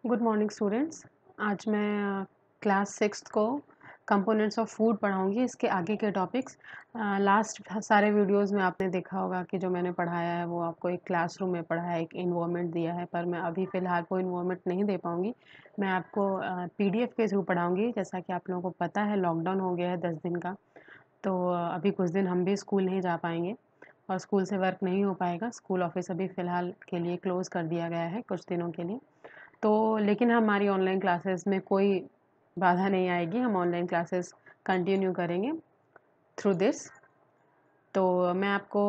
Good morning students. आज मैं class sixth को कंपोनेंट्स ऑफ फूड पढ़ाऊंगी। इसके आगे के टॉपिक्स लास्ट सारे वीडियोस में आपने देखा होगा कि जो मैंने पढ़ाया है वो आपको एक क्लासरूम में पढ़ाया है, एक इन्वायरमेंट दिया है, पर मैं अभी फ़िलहाल वो इन्वायरमेंट नहीं दे पाऊँगी। मैं आपको पीडीएफ के थ्रू पढ़ाऊँगी। जैसा कि आप लोगों को पता है, लॉकडाउन हो गया है 10 दिन का, तो अभी कुछ दिन हम भी स्कूल नहीं जा पाएंगे और स्कूल से वर्क नहीं हो पाएगा। स्कूल ऑफिस अभी फ़िलहाल के लिए क्लोज़ कर दिया गया है कुछ दिनों के लिए। तो लेकिन हमारी ऑनलाइन क्लासेस में कोई बाधा नहीं आएगी। हम ऑनलाइन क्लासेस कंटिन्यू करेंगे थ्रू दिस। तो मैं आपको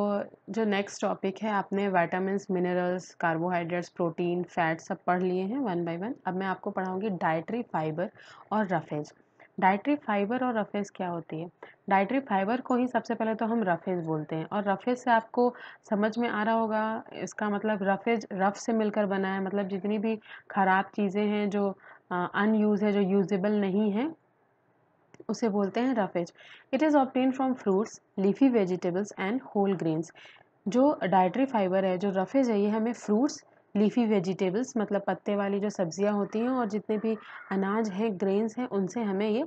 जो नेक्स्ट टॉपिक है, आपने vitamins, minerals, carbohydrates, protein, fat सब पढ़ लिए हैं वन बाय वन। अब मैं आपको पढ़ाऊंगी डाइटरी फाइबर और रफेज। डाइटरी फाइबर और रफेज क्या होती है? डाइटरी फाइबर को ही सबसे पहले तो हम रफेज बोलते हैं, और रफेज से आपको समझ में आ रहा होगा, इसका मतलब रफेज रफ से मिलकर बना है। मतलब जितनी भी खराब चीज़ें हैं जो अनयूज है, जो यूजेबल नहीं है, उसे बोलते हैं roughage. It is obtain from fruits, leafy vegetables and whole grains. जो डाइटरी फाइबर है, जो रफेज है, ये हमें फ्रूट्स, लीफी वेजिटेबल्स मतलब पत्ते वाली जो सब्जियां होती हैं, और जितने भी अनाज हैं, ग्रेन्स हैं, उनसे हमें ये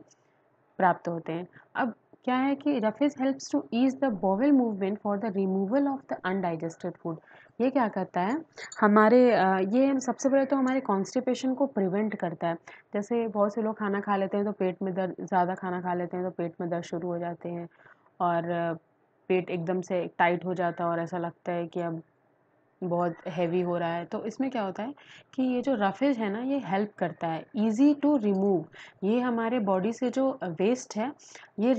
प्राप्त होते हैं। अब क्या है कि roughage helps to ease the bowel movement for the removal of the undigested food. ये क्या करता है हमारे ये सबसे पहले तो हमारे कॉन्स्टिपेशन को प्रिवेंट करता है। जैसे बहुत से लोग खाना खा लेते हैं तो पेट में दर्द, ज़्यादा खाना खा लेते हैं तो पेट में दर्द शुरू हो जाते हैं, और पेट एकदम से टाइट हो जाता है और ऐसा लगता है कि अब बहुत हैवी हो रहा है। तो इसमें क्या होता है कि ये जो रफेज है ना, ये हेल्प करता है, इजी टू रिमूव। ये हमारे बॉडी से जो वेस्ट है, ये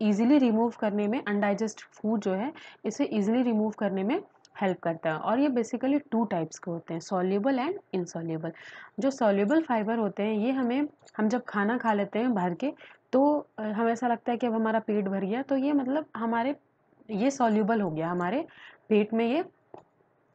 इजीली रिमूव करने में, अनडाइजेस्ट फूड जो है इसे इजीली रिमूव करने में हेल्प करता है। और ये बेसिकली टू टाइप्स के होते हैं, सॉल्युबल एंड इनसॉल्युबल। जो सॉल्युबल फाइबर होते हैं, ये हम जब खाना खा लेते हैं भर के, तो हमें ऐसा लगता है कि अब हमारा पेट भर गया, तो ये मतलब ये सॉल्युबल हो गया हमारे पेट में, ये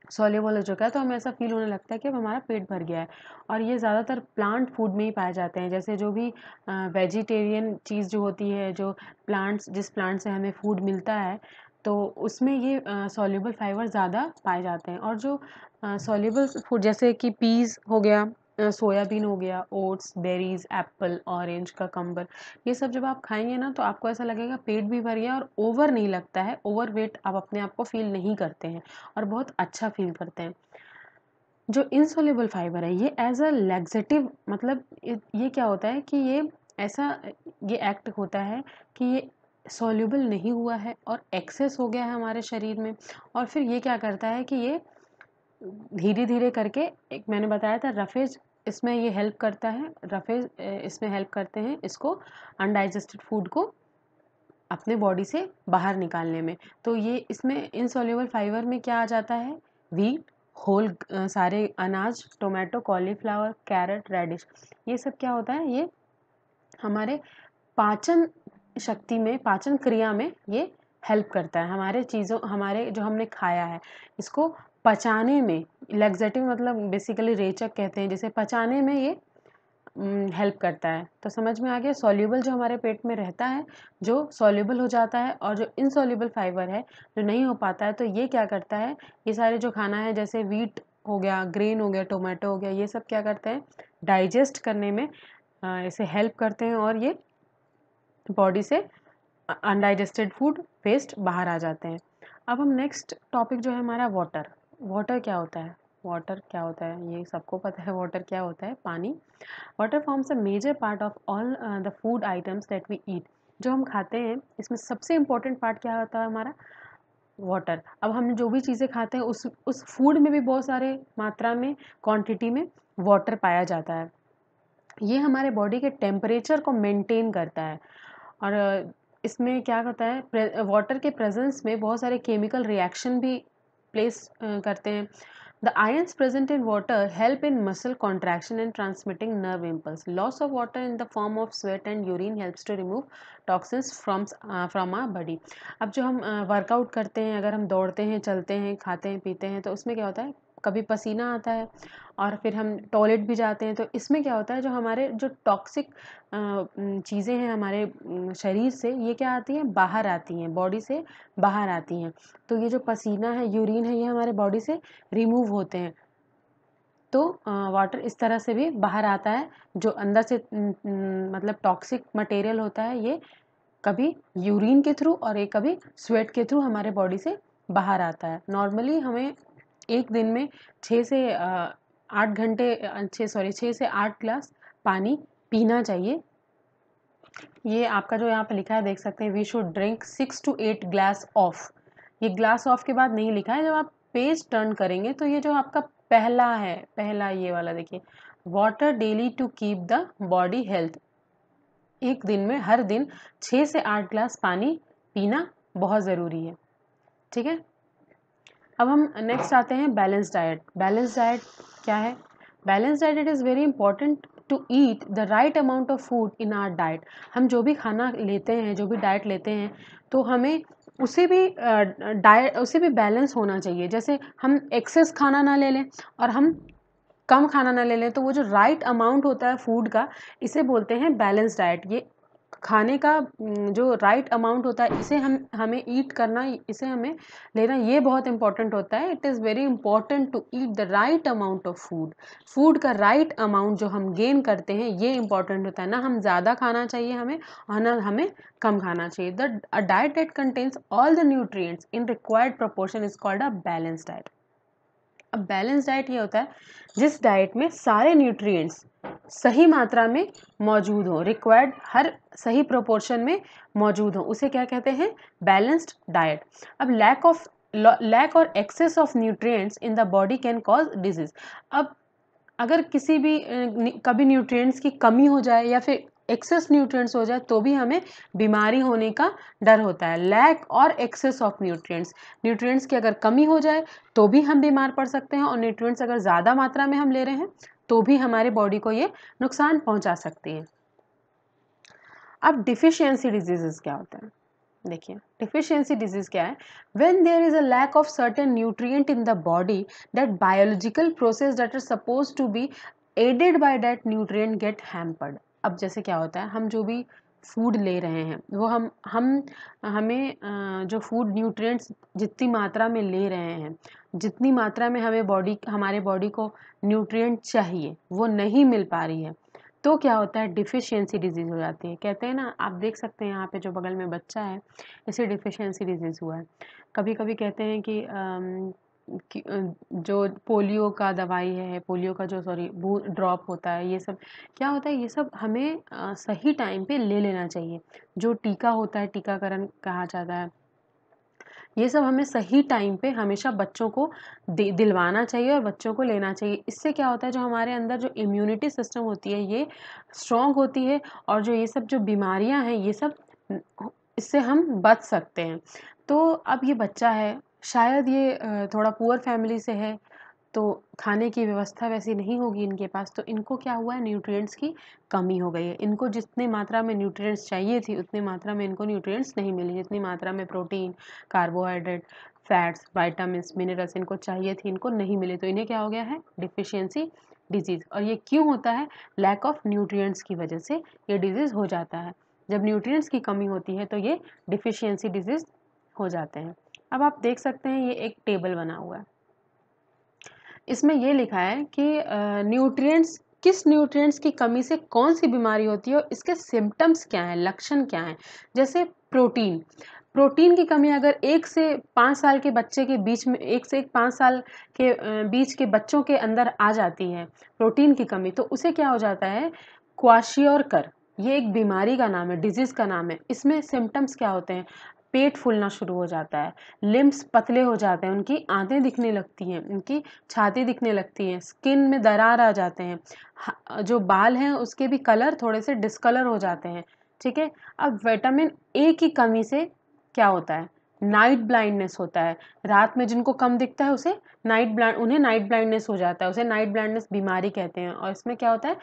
सॉल्युबल हो चुका है, तो हमें ऐसा फील होने लगता है कि अब हमारा पेट भर गया है। और ये ज़्यादातर प्लांट फूड में ही पाए जाते हैं। जैसे जो भी वेजिटेरियन चीज़ जो होती है, जो जिस प्लांट से हमें फूड मिलता है, तो उसमें ये सॉल्युबल फाइबर ज़्यादा पाए जाते हैं। और जो सॉल्युबल फूड जैसे कि पीज़ हो गया, सोयाबीन हो गया, oats, berries, Apple, orange, cucumber, ये सब जब आप खाएंगे ना, तो आपको ऐसा लगेगा पेट भी भर गया, और ओवर नहीं लगता है, ओवर वेट आप अपने आप को फील नहीं करते हैं और बहुत अच्छा फील करते हैं। जो इनसॉल्युबल फाइबर है, ये एज अ लैक्सेटिव, मतलब ये क्या होता है कि ऐसा ये एक्ट होता है कि ये सॉल्युबल नहीं हुआ है और एक्सेस हो गया है हमारे शरीर में, और फिर ये क्या करता है कि ये धीरे धीरे करके, एक मैंने बताया था रफेज, इसमें ये हेल्प करता है। रफेज इसमें हेल्प करते हैं इसको, अनडाइजेस्टेड फूड को अपने बॉडी से बाहर निकालने में। तो ये इसमें इनसॉल्युबल फाइबर में क्या आ जाता है? व्हीट, सारे अनाज, टोमेटो, कॉलीफ्लावर, कैरेट, रेडिश, ये सब क्या होता है? ये हमारे पाचन शक्ति में, पाचन क्रिया में ये हेल्प करता है। हमारे जो हमने खाया है, इसको पचाने में, लैक्सेटिव मतलब बेसिकली रेचक कहते हैं, जिसे पचाने में ये हेल्प करता है। तो समझ में आ गया, सॉल्युबल जो हमारे पेट में रहता है, जो सॉल्युबल हो जाता है, और जो इनसॉल्युबल फाइबर है, जो नहीं हो पाता है, तो ये क्या करता है, ये सारे जो खाना है, जैसे व्हीट हो गया, ग्रेन हो गया, टोमेटो हो गया, ये सब क्या करते हैं? डाइजेस्ट करने में इसे हेल्प करते हैं, और ये बॉडी से अनडाइजेस्टेड फूड वेस्ट बाहर आ जाते हैं। अब हम नेक्स्ट टॉपिक जो है हमारा, वाटर। वाटर क्या होता है? वाटर क्या होता है ये सबको पता है। वाटर क्या होता है? पानी। Water forms a major part of all the food items that we eat. जो हम खाते हैं, इसमें सबसे इम्पोर्टेंट पार्ट क्या होता है हमारा? वाटर। अब हम जो भी चीज़ें खाते हैं, उस फूड में भी बहुत सारे मात्रा में, क्वांटिटी में वाटर पाया जाता है। ये हमारे बॉडी के टेम्परेचर को मेंटेन करता है। और इसमें क्या होता है, वाटर के प्रेजेंस में बहुत सारे केमिकल रिएक्शन भी प्लेस करते हैं। The ions present in water help in muscle contraction and transmitting nerve impulse. Loss of water in the form of sweat and urine helps to remove toxins from our body. अब जो हम workout करते हैं, अगर हम दौड़ते हैं, चलते हैं, खाते हैं, पीते हैं, तो उसमें क्या होता है, कभी पसीना आता है, और फिर हम टॉयलेट भी जाते हैं। तो इसमें क्या होता है, जो हमारे जो टॉक्सिक चीज़ें हैं हमारे शरीर से, ये क्या आती हैं? बाहर आती हैं, बॉडी से बाहर आती हैं। तो ये जो पसीना है, यूरिन है, ये हमारे बॉडी से रिमूव होते हैं। तो वाटर इस तरह से भी बाहर आता है, जो अंदर से मतलब टॉक्सिक मटेरियल होता है ये कभी यूरिन के थ्रू और एक कभी स्वेट के थ्रू हमारे बॉडी से बाहर आता है। नॉर्मली हमें एक दिन में 6 से 8 ग्लास पानी पीना चाहिए। ये आपका जो यहाँ पे लिखा है देख सकते हैं, we should drink 6 to 8 glass of. ये ग्लास ऑफ के बाद नहीं लिखा है, जब आप पेज टर्न करेंगे तो ये जो आपका पहला है, पहला ये वाला देखिए, water daily to keep the body health. एक दिन में हर दिन 6 से 8 ग्लास पानी पीना बहुत ज़रूरी है। ठीक है, अब हम नेक्स्ट आते हैं बैलेंस डाइट। बैलेंस डाइट क्या है? Balance diet, it is very important to eat the right amount of food in our diet. हम जो भी खाना लेते हैं, जो भी डाइट लेते हैं, तो हमें उसे भी बैलेंस होना चाहिए। जैसे हम एक्सेस खाना ना ले लें और हम कम खाना ना ले लें, तो वो जो राइट अमाउंट होता है फूड का, इसे बोलते हैं बैलेंस डाइट। ये खाने का जो राइट अमाउंट होता है, इसे हमें ईट करना, इसे हमें लेना, ये बहुत इंपॉर्टेंट होता है। It is very important to eat the right amount of food. Food का राइट अमाउंट जो हम गेन करते हैं, ये इंपॉर्टेंट होता है। ना हम ज़्यादा खाना चाहिए हमें, और ना हमें कम खाना चाहिए। A diet that contains all the nutrients in required proportion is called a balance diet. अब बैलेंस डाइट ये होता है जिस डाइट में सारे न्यूट्रिएंट्स सही मात्रा में मौजूद हो, रिक्वायर्ड हर सही प्रोपोर्शन में मौजूद हो, उसे क्या कहते हैं? Balanced diet. अब लैक और excess of nutrients in the body can cause disease. अब अगर किसी भी कभी न्यूट्रिएंट्स की कमी हो जाए या फिर एक्सेस न्यूट्रिएंट्स हो जाए, तो भी हमें बीमारी होने का डर होता है। लैक और एक्सेस ऑफ न्यूट्रिएंट्स की अगर कमी हो जाए तो भी हम बीमार पड़ सकते हैं, और न्यूट्रिएंट्स अगर ज़्यादा मात्रा में हम ले रहे हैं तो भी हमारे बॉडी को ये नुकसान पहुंचा सकती है। अब डिफिशियंसी डिजीजेस क्या होता है? देखिए, डिफिशियंसी डिजीज क्या है? When there is a lack of certain nutrient in the body, that biological process that are suppose to be aided by that nutrient get hampered. अब जैसे क्या होता है, हम जो भी फूड ले रहे हैं वो हम हमें जो फूड न्यूट्रिएंट्स जितनी मात्रा में ले रहे हैं, जितनी मात्रा में हमारे बॉडी को न्यूट्रिएंट चाहिए, वो नहीं मिल पा रही है, तो क्या होता है? डिफिशियंसी डिजीज़ हो जाती है। कहते हैं ना, आप देख सकते हैं यहाँ पे जो बगल में बच्चा है, इसे डिफिशियंसी डिजीज़ हुआ है। कभी कभी कहते हैं कि जो पोलियो का दवाई है, पोलियो का जो ड्रॉप होता है, ये सब क्या होता है? ये सब हमें सही टाइम पे ले लेना चाहिए। जो टीका होता है, टीकाकरण कहा जाता है, ये सब हमें सही टाइम पे हमेशा बच्चों को दिलवाना चाहिए और बच्चों को लेना चाहिए। इससे क्या होता है, जो हमारे अंदर जो इम्यूनिटी सिस्टम होती है, ये स्ट्रॉन्ग होती है, और जो ये सब जो बीमारियां हैं, ये सब इससे हम बच सकते हैं। तो अब ये बच्चा है, शायद ये थोड़ा पुअर फैमिली से है, तो खाने की व्यवस्था वैसी नहीं होगी इनके पास, तो इनको क्या हुआ है? न्यूट्रिएंट्स की कमी हो गई है। इनको जितनी मात्रा में न्यूट्रिएंट्स चाहिए थी, उतनी मात्रा में इनको न्यूट्रिएंट्स नहीं मिली। जितनी मात्रा में protein, carbohydrate, fats, vitamins, minerals इनको चाहिए थी, इनको नहीं मिले, तो इन्हें क्या हो गया है? Deficiency disease. और ये क्यों होता है? लैक ऑफ न्यूट्रिएंट्स की वजह से ये डिजीज़ हो जाता है। जब न्यूट्रिएंट्स की कमी होती है तो ये डिफिशियंसी डिजीज़ हो जाते हैं। अब आप देख सकते हैं, ये एक टेबल बना हुआ है, इसमें ये लिखा है कि किस न्यूट्रिएंट्स की कमी से कौन सी बीमारी होती है और इसके सिम्टम्स क्या हैं, लक्षण क्या हैं। जैसे प्रोटीन की कमी अगर 1 से 5 साल के बच्चे के बीच में, 1 से 5 साल के बीच के बच्चों के अंदर आ जाती है प्रोटीन की कमी, तो उसे क्या हो जाता है? क्वाशियोरकर, ये एक बीमारी का नाम है, डिजीज का नाम है। इसमें सिम्टम्स क्या होते हैं? पेट फूलना शुरू हो जाता है, लिम्स पतले हो जाते हैं, उनकी आंतें दिखने लगती हैं, उनकी छाती दिखने लगती है, स्किन में दरार आ जाते हैं, जो बाल हैं उसके भी कलर थोड़े से डिस्कलर हो जाते हैं। ठीक है, अब विटामिन ए की कमी से क्या होता है? नाइट ब्लाइंडनेस होता है। रात में जिनको कम दिखता है उन्हें नाइट ब्लाइंडनेस हो जाता है, उसे नाइट ब्लाइंडनेस बीमारी कहते हैं। और इसमें क्या होता है,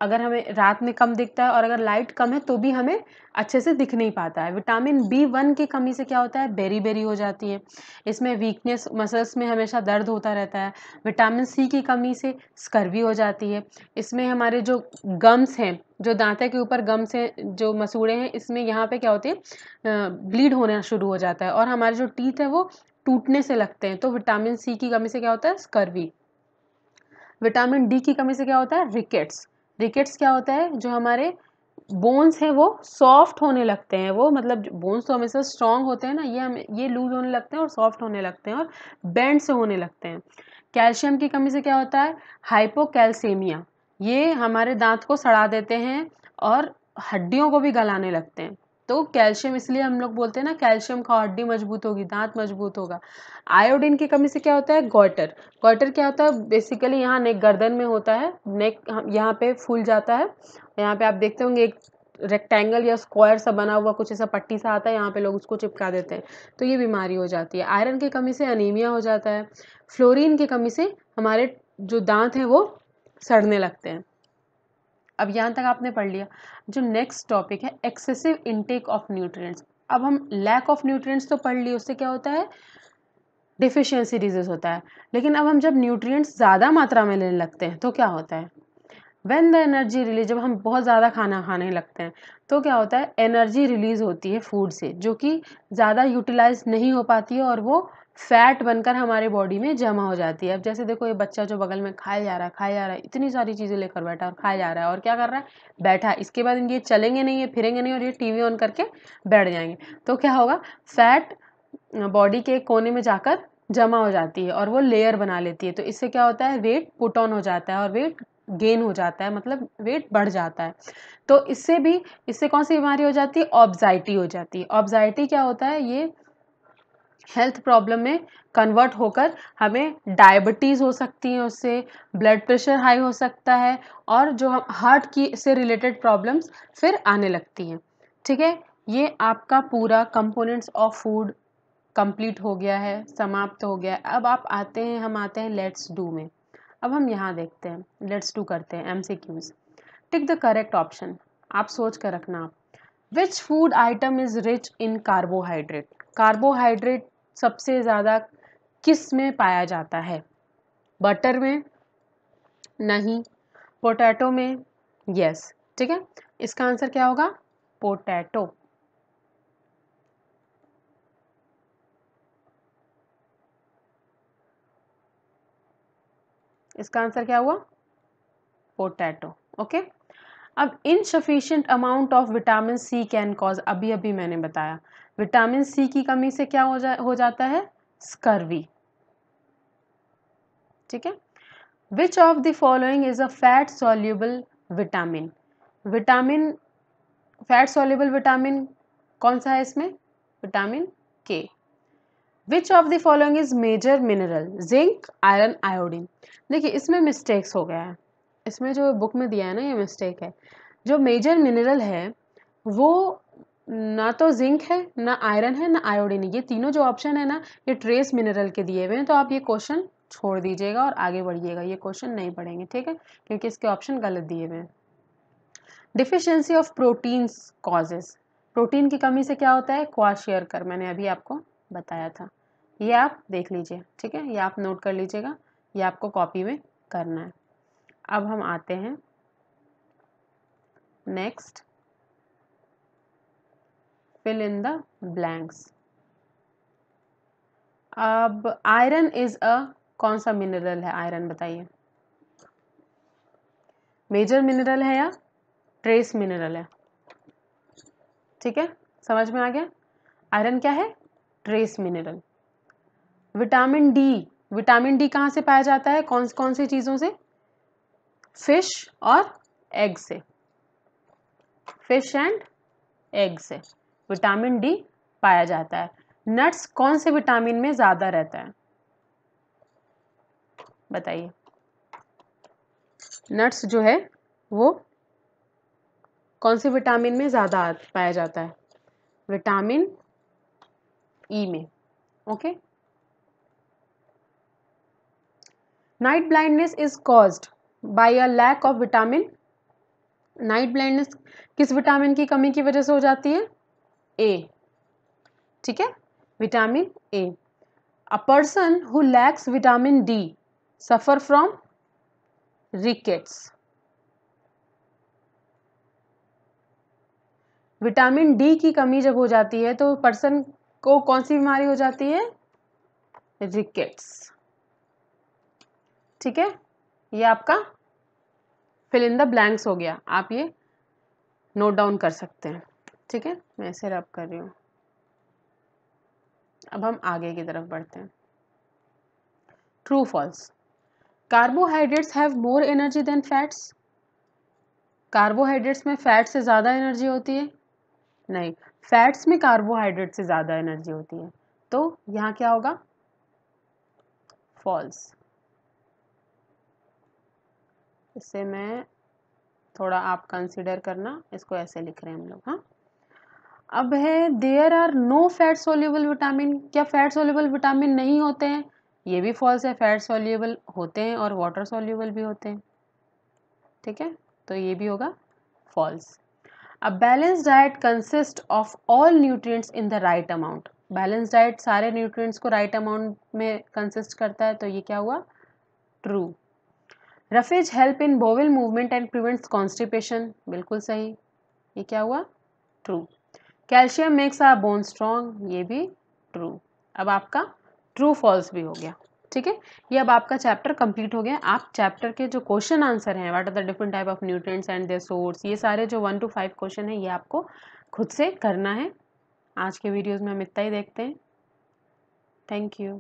अगर हमें रात में कम दिखता है और अगर लाइट कम है तो भी हमें अच्छे से दिख नहीं पाता है। विटामिन B1 की कमी से क्या होता है? बेरी हो जाती है, इसमें वीकनेस, मसल्स में हमेशा दर्द होता रहता है। विटामिन C की कमी से स्कर्वी हो जाती है। इसमें हमारे जो गम्स हैं, जो दांते के ऊपर गम्स हैं, जो मसूड़े हैं, इसमें यहाँ पे क्या होते हैं? ब्लीड होना शुरू हो जाता है और हमारे जो टीथ है वो टूटने से लगते हैं। तो विटामिन C की कमी से क्या होता है? स्कर्वी। विटामिन डी की कमी से क्या होता है, रिकेट्स। रिकेट्स क्या होता है, जो हमारे बोन्स हैं वो सॉफ्ट होने लगते हैं, वो मतलब बोन्स तो हमेशा स्ट्रांग होते हैं ना, ये लूज होने लगते हैं और सॉफ्ट होने लगते हैं और बेंड से होने लगते हैं। कैल्शियम की कमी से क्या होता है, हाइपोकैल्सीमिया, ये हमारे दांत को सड़ा देते हैं और हड्डियों को भी गलाने लगते हैं। तो कैल्शियम, इसलिए हम लोग बोलते हैं ना कैल्शियम खाओ हड्डी मजबूत होगी, दांत मजबूत होगा। आयोडीन की कमी से क्या होता है, गॉइटर। गॉइटर क्या होता है, बेसिकली यहाँ नेक, गर्दन में होता है, नेक यहाँ पे फूल जाता है। यहाँ पे आप देखते होंगे एक रेक्टेंगल या स्क्वायर सा बना हुआ कुछ ऐसा पट्टी सा आता है, यहाँ पे लोग उसको चिपका देते हैं, तो ये बीमारी हो जाती है। आयरन की कमी से अनीमिया हो जाता है। फ्लोरीन की कमी से हमारे जो दांत हैं वो सड़ने लगते हैं। अब यहाँ तक आपने पढ़ लिया। जो नेक्स्ट टॉपिक है, एक्सेसिव इनटेक ऑफ न्यूट्रिएंट्स। अब हम लैक ऑफ न्यूट्रिएंट्स तो पढ़ लिए, उससे क्या होता है, डिफिशियंसी डिजीज होता है। लेकिन अब हम जब न्यूट्रिएंट्स ज़्यादा मात्रा में लेने लगते हैं तो क्या होता है, व्हेन द एनर्जी रिलीज, जब हम बहुत ज़्यादा खाना खाने लगते हैं तो क्या होता है, एनर्जी रिलीज होती है फूड से, जो कि ज़्यादा यूटिलाइज नहीं हो पाती है और वो फैट बनकर हमारे बॉडी में जमा हो जाती है। अब जैसे देखो ये बच्चा जो बगल में खाया जा रहा है, इतनी सारी चीज़ें लेकर बैठा और खाया जा रहा है, और क्या कर रहा है, बैठा, इसके बाद ये चलेंगे नहीं, ये फिरेंगे नहीं, और ये टीवी ऑन करके बैठ जाएंगे, तो क्या होगा, फैट बॉडी के कोने में जाकर जमा हो जाती है और वो लेयर बना लेती है। तो इससे क्या होता है, वेट पुट ऑन हो जाता है और वेट गेन हो जाता है, मतलब वेट बढ़ जाता है। तो इससे कौन सी बीमारी हो जाती है, ऑब्जाइटी हो जाती है। ऑब्जाइटी क्या होता है, ये हेल्थ प्रॉब्लम में कन्वर्ट होकर हमें डायबिटीज़ हो सकती है, उससे ब्लड प्रेशर हाई हो सकता है, और जो हार्ट की से रिलेटेड प्रॉब्लम्स फिर आने लगती हैं। ठीक है, ये आपका पूरा कंपोनेंट्स ऑफ फूड कंप्लीट हो गया है, समाप्त हो गया है। अब हम आते हैं लेट्स डू में। अब हम यहाँ देखते हैं, लेट्स डू करते हैं MCQs. Tick the correct option, आप सोच कर रखना। Which food item is rich in carbohydrate. Carbohydrate सबसे ज़्यादा किस में पाया जाता है, बटर में, नहीं, पोटैटो में, यस, ठीक है, इसका आंसर क्या होगा, पोटैटो। इसका आंसर क्या हुआ, पोटैटो। ओके, अब insufficient amount of vitamin C can cause, अभी अभी मैंने बताया, विटामिन सी की कमी से क्या हो जाता है, स्कर्वी। ठीक है, which of the following is a fat soluble vitamin. Vitamin, fat soluble vitamin कौन सा है इसमें, vitamin K. Which of the following is major mineral, zinc, iron, iodine. देखिए इसमें मिस्टेक्स हो गया है, इसमें जो बुक में दिया है ना ये मिस्टेक है। जो मेजर मिनरल है वो ना तो जिंक है, ना आयरन है, ना आयोडीन है, ये तीनों जो ऑप्शन है ना ये ट्रेस मिनरल के दिए हुए हैं। तो आप ये क्वेश्चन छोड़ दीजिएगा और आगे बढ़िएगा, ये क्वेश्चन नहीं पढ़ेंगे, ठीक है, क्योंकि इसके ऑप्शन गलत दिए हुए हैं। Deficiency of proteins causes, protein की कमी से क्या होता है, क्वाशियरकर, मैंने अभी आपको बताया था, ये आप देख लीजिए, ठीक है, ये आप नोट कर लीजिएगा, ये आपको कॉपी में करना है। अब हम आते हैं next, fill in the blanks. अब आयरन इज अ, कौन सा मिनरल है आयरन, बताइए, मेजर मिनरल है या ट्रेस मिनरल है, ठीक है, समझ में आ गया, आयरन क्या है, trace mineral. Vitamin D, vitamin D कहाँ से पाया जाता है, कौन कौन सी चीज़ों से, फिश और एग से, फिश एंड एग से विटामिन डी पाया जाता है। नट्स कौन से विटामिन में ज़्यादा रहता है, बताइए, नट्स जो है वो कौन से विटामिन में ज़्यादा पाया जाता है, विटामिन ई में। Okay, night blindness is caused by a lack of vitamin. Night blindness किस विटामिन की कमी की वजह से हो जाती है, ए, ठीक है, vitamin A. A person who lakhs vitamin D suffer from rickets. Vitamin D की कमी जब हो जाती है तो पर्सन को कौन सी बीमारी हो जाती है, रिकेट्स, ठीक है। ये आपका फिल इन द ब्लैंक्स हो गया, आप ये नोट डाउन कर सकते हैं। ठीक है, मैं इसे रब कर रही हूँ। अब हम आगे की तरफ बढ़ते हैं। True false, carbohydrates have more energy than fats. Carbohydrates में फैट से ज़्यादा एनर्जी होती है? नहीं, फैट्स में कार्बोहाइड्रेट से ज़्यादा एनर्जी होती है। तो यहाँ क्या होगा? फॉल्स। इसे मैं थोड़ा आप कंसिडर करना, इसको ऐसे लिख रहे हैं हम लोग। हाँ, अब है there are no fat soluble vitamin. क्या फैट सोल्यूबल विटामिन नहीं होते हैं? ये भी फॉल्स है, फैट सोल्यूबल होते हैं और वाटर सोल्यूबल भी होते हैं। ठीक है, तो ये भी होगा false. A balance diet consist of all nutrients in the right amount. Balance diet सारे न्यूट्रिएंट्स को राइट अमाउंट में कंसिस्ट करता है, तो ये क्या हुआ? True. Roughage help in bowel movement and prevents constipation. बिल्कुल सही, ये क्या हुआ? True. Calcium makes our bone strong, ये भी ट्रू। अब आपका ट्रू फॉल्स भी हो गया। ठीक है, ये अब आपका चैप्टर कंप्लीट हो गया। आप चैप्टर के जो क्वेश्चन आंसर हैं, what are the different type of nutrients and their source, ये सारे जो 1 to 5 क्वेश्चन है, ये आपको खुद से करना है। आज के वीडियोज़ में हम इतना ही देखते हैं। Thank you.